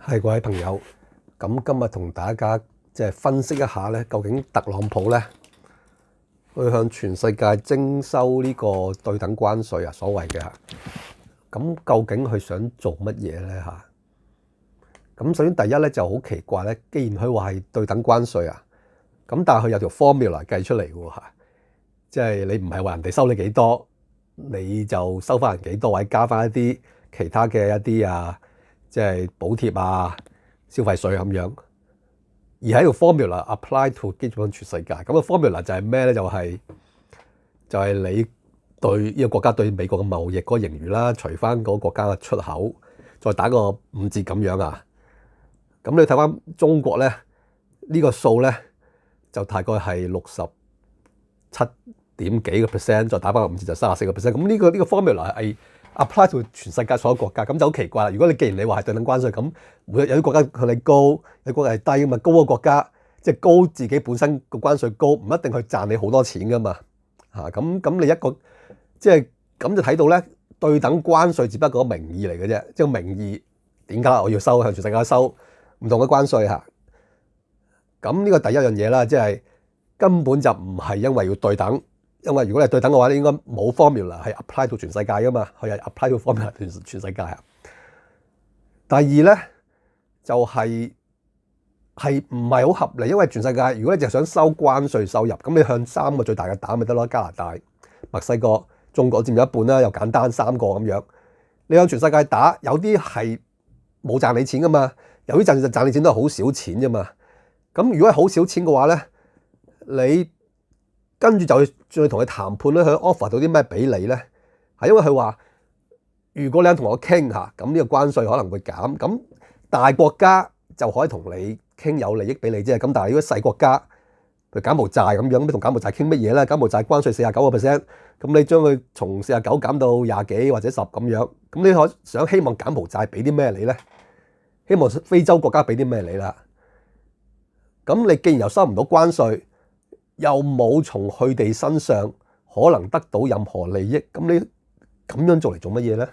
係各位朋友，咁今日同大家分析一下咧，究竟特朗普咧去向全世界徵收呢個對等關稅啊，所謂嘅嚇，咁究竟佢想做乜嘢咧嚇？咁首先第一咧就好奇怪咧，既然佢話係對等關稅啊，咁但係佢有條 formula 計出嚟嘅喎嚇，即係你唔係話人哋收你幾多，你就收翻人幾多，或者加翻一啲其他嘅一啲即係補貼啊、消費稅咁樣，而喺個 formula apply to 基本上全世界。咁個 formula 就係咩咧？就係你對呢個國家對美國嘅貿易嗰個盈餘啦，除翻嗰個國家嘅出口，再打個5折咁樣啊。咁你睇翻中國咧，呢個數咧就大概係67點幾個 percent， 再打翻個5折就34%。咁呢個 formula 係apply to 全世界所有國家，咁就好奇怪啦。如果既然你話係對等關稅，咁有啲國家向你高，有啲國家係低㗎嘛，高嘅國家即係高自己本身個關稅高，唔一定去賺你好多錢㗎嘛。咁你一個即係咁就睇到咧，對等關稅只不過個名義嚟嘅啫，即係名義點解我要收向全世界收唔同嘅關稅嚇？咁呢個第一樣嘢啦，即係根本就唔係因為要對等。因為如果你係對等嘅話咧，應該冇 formula 係 apply 到全世界噶嘛，佢係 apply 到 formula 全世界啊。第二咧就係唔係好合理，因為全世界如果你淨係想收關稅收入，咁你向3個最大嘅打咪得咯，加拿大、墨西哥、中國佔咗一半啦，又簡單3個咁樣。你向全世界打，有啲係冇賺你錢噶嘛，有啲賺你錢都係好少錢啫嘛。咁如果係好少錢嘅話咧，你跟住就去同佢談判咧，佢 offer 到啲咩俾你咧？係因為佢話，如果你肯同我傾嚇，咁呢個關稅可能會減。咁大國家就可以同你傾有利益俾你啫。咁但係如果細國家，譬如柬埔寨咁樣，咁同柬埔寨傾乜嘢咧？柬埔寨關稅49%，咁你將佢從49減到20幾或者10咁樣，咁你希望柬埔寨俾啲咩你咧？希望非洲國家俾啲咩你啦？咁你既然又收唔到關稅，又冇從佢哋身上可能得到任何利益，咁你咁樣做嚟做乜嘢咧？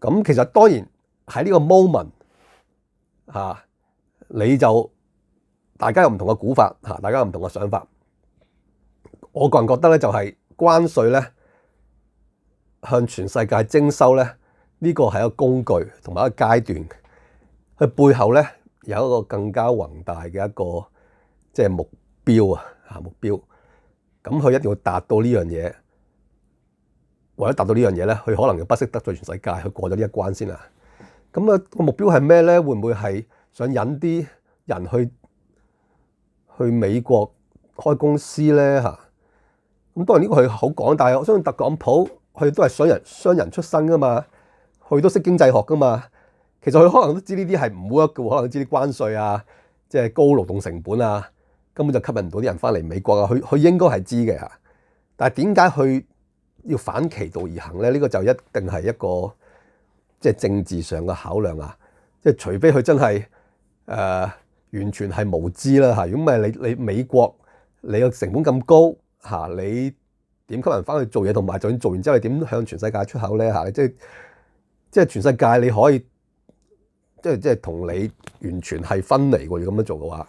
咁其實當然喺呢個 moment 你就大家有唔同嘅估法大家有唔同嘅想法。我個人覺得咧，就係關稅咧向全世界徵收咧，呢個係一個工具同埋一個階段，佢背後咧有一個更加宏大嘅一個即係目標目標，咁佢一定要達到呢樣嘢，為咗達到呢樣嘢咧，佢可能要不惜得罪全世界，去過咗呢一關先啦。咁個目標係咩咧？會唔會係想引啲人去美國開公司咧咁當然呢個佢好講，但係我相信特朗普佢都係商人出身噶嘛，佢都識經濟學噶嘛。其實佢可能都知呢啲係唔 work 嘅，可能都知啲關稅即係高勞動成本根本就吸引唔到啲人翻嚟美國佢應該係知嘅但係點解佢要反其道而行咧？呢個就一定係一個即係政治上嘅考量即係除非佢真係完全係無知啦如果唔係你美國你個成本咁高你點吸引翻去做嘢，同埋就算做完之後你點向全世界出口咧即係全世界你可以即係同你完全係分離喎。要咁樣做嘅話，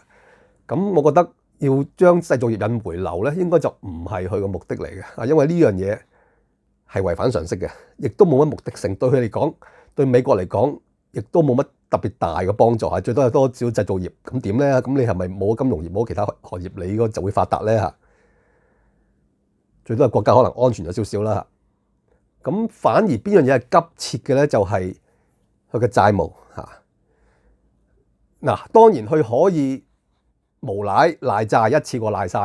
咁我覺得要將製造業引回流咧，應該就唔係佢個目的嚟嘅因為呢樣嘢係違反常識嘅，亦都冇乜目的性。對佢嚟講，對美國嚟講，亦都冇乜特別大嘅幫助最多係多少製造業。咁點咧？咁你係咪冇金融業冇其他行業，你應該就會發達咧最多係國家可能安全咗少少啦咁反而邊樣嘢係急切嘅咧？就係佢嘅債務當然佢可以無賴債一次過賴晒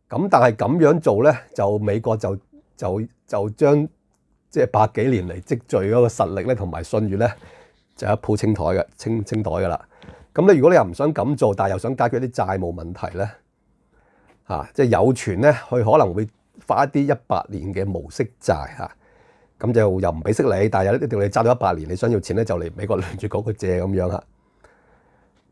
咁但係咁樣做咧，就美國就將即係百幾年嚟積聚嗰個實力咧，同埋信譽咧，就一鋪清袋噶啦。咁如果你又唔想咁做，但係又想解決啲債務問題咧，即係有傳咧，佢可能會發一啲100年嘅無息債咁就又唔俾息你，但係一定要你揸到100年，你想要錢咧就嚟美國聯儲局去借咁樣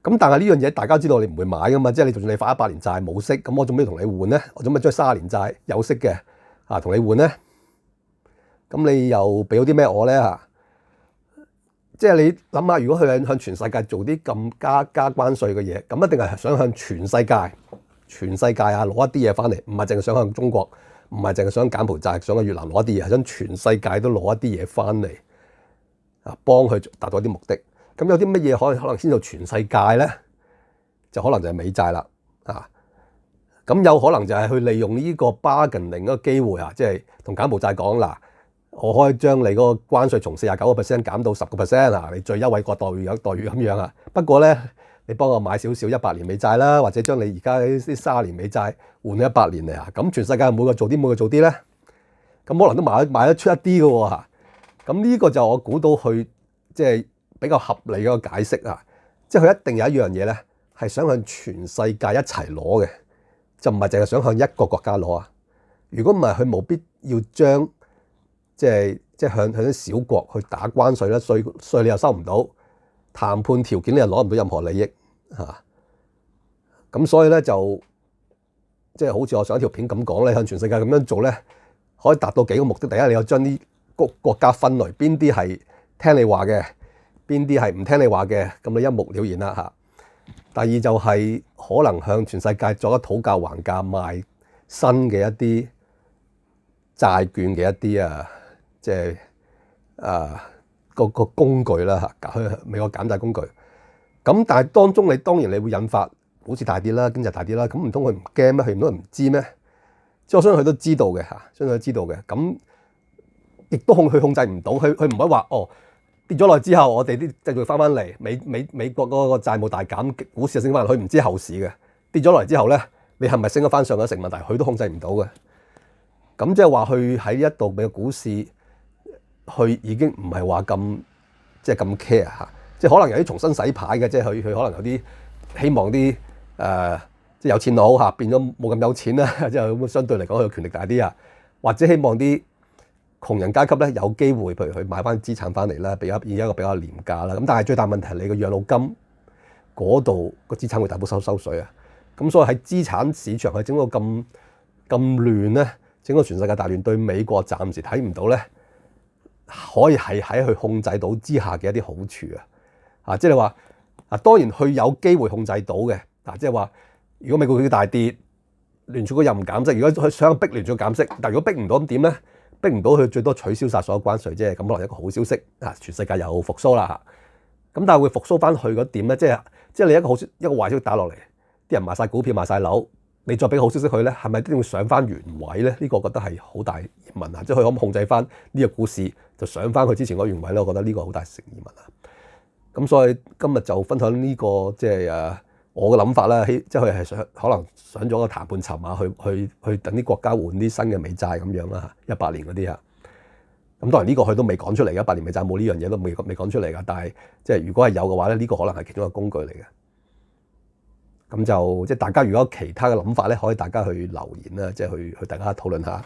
咁但係呢樣嘢大家知道你唔會買噶嘛，即係你就算你發100年債冇息，咁我做咩同你換咧？我做咩將30年債有息嘅同你換咧？咁你又俾咗啲咩我咧即係你諗下，如果佢向全世界做啲咁加關稅嘅嘢，咁一定係想向全世界啊攞一啲嘢翻嚟，唔係淨係想向中國，唔係淨係想柬埔寨、想去越南攞一啲嘢，係想全世界都攞一啲嘢翻嚟啊，幫佢達到一啲目的。咁有啲乜嘢可能先到全世界咧？就可能就係美債啦啊！咁有可能就係去利用呢個 bargaining 嗰個機會啊，即係同柬埔寨講嗱，我可以將你嗰個關稅從49% 減到10%啊，你最優惠個待遇咁樣啊。不過咧，你幫我買少少100年美債啦，或者將你而家啲30年美債換100年嚟啊。咁全世界每個做啲咧，咁可能都買得出一啲嘅喎嚇。咁呢個就我估到佢即係比較合理嘅解釋啊，即係佢一定有一樣嘢咧係想向全世界一齊攞嘅。就唔係淨係想向一個國家攞啊！如果唔係，佢冇必要將即係向啲小國去打關稅啦，稅你又收唔到，談判條件你又攞唔到任何利益嚇。咁所以咧就即係好似我上一條片咁講咧，向全世界咁樣做咧，可以達到幾個目的。第一，你有將啲國家分類，邊啲係聽你話嘅，邊啲係唔聽你話嘅，咁你一目了然啦嚇。第二就係可能向全世界作一討價還價，賣新嘅一啲債券嘅一啲即係個工具啦嚇，去美國減債工具。咁但係當中你當然你會引發好似大啲啦，經濟大啲啦。咁唔通佢唔驚咩？佢唔通唔知咩？即係我相信佢都知道嘅嚇，相信佢知道嘅。咁亦都佢控制唔到，佢唔可以話哦。跌咗落之後，我哋啲製造翻嚟，美國嗰個債務大減，股市就升翻。佢唔知後市嘅跌咗落嚟之後咧，你係咪升咗翻上咗成問題？佢都控制唔到嘅。咁即係話佢喺一度嘅股市，佢已經唔係話咁即係咁 care 嚇。即係可能有啲重新洗牌嘅，即係佢可能有啲希望啲即係有錢佬嚇變咗冇咁有錢啦，即係相對嚟講佢嘅權力大啲啊，或者希望啲窮人階級咧有機會，譬如佢買翻資產翻嚟啦，以一個比較廉價啦。咁但係最大問題係你個養老金嗰度個資產會大幅收水啊。咁所以喺資產市場係整個咁亂咧，整個全世界大亂，對美國暫時睇唔到咧，可以係喺佢控制到之下嘅一啲好處啊。即係話當然佢有機會控制到嘅即係話如果美國佢大跌，聯儲局又唔減息，如果佢想逼聯儲局減息，但如果逼唔到咁點咧？逼唔到佢，最多取消晒所有關稅啫，咁可能一個好消息啊！全世界又復甦啦嚇，咁但係會復甦翻去嗰點咧，即係你一個好一個壞消息打落嚟，啲人賣晒股票賣晒樓，你再俾個好消息佢咧，係咪一定會上翻原位咧？呢個我覺得係好大疑問啊！即係佢可唔可以控制翻呢個股市就上翻去之前嗰原位咧？我覺得呢個好大成疑問啊！咁所以今日就分享呢個即係我嘅諗法啦，即係佢係可能上咗個談判籌碼去等啲國家換啲新嘅美債咁樣啦嚇，100年嗰啲啊。咁當然呢個佢都未講出嚟嘅，100年美債冇呢樣嘢都未講出嚟㗎。但係即係如果係有嘅話咧，呢個可能係其中一個工具嚟嘅。咁就即係大家如果有其他嘅諗法咧，可以大家去留言啦，即係去大家討論下。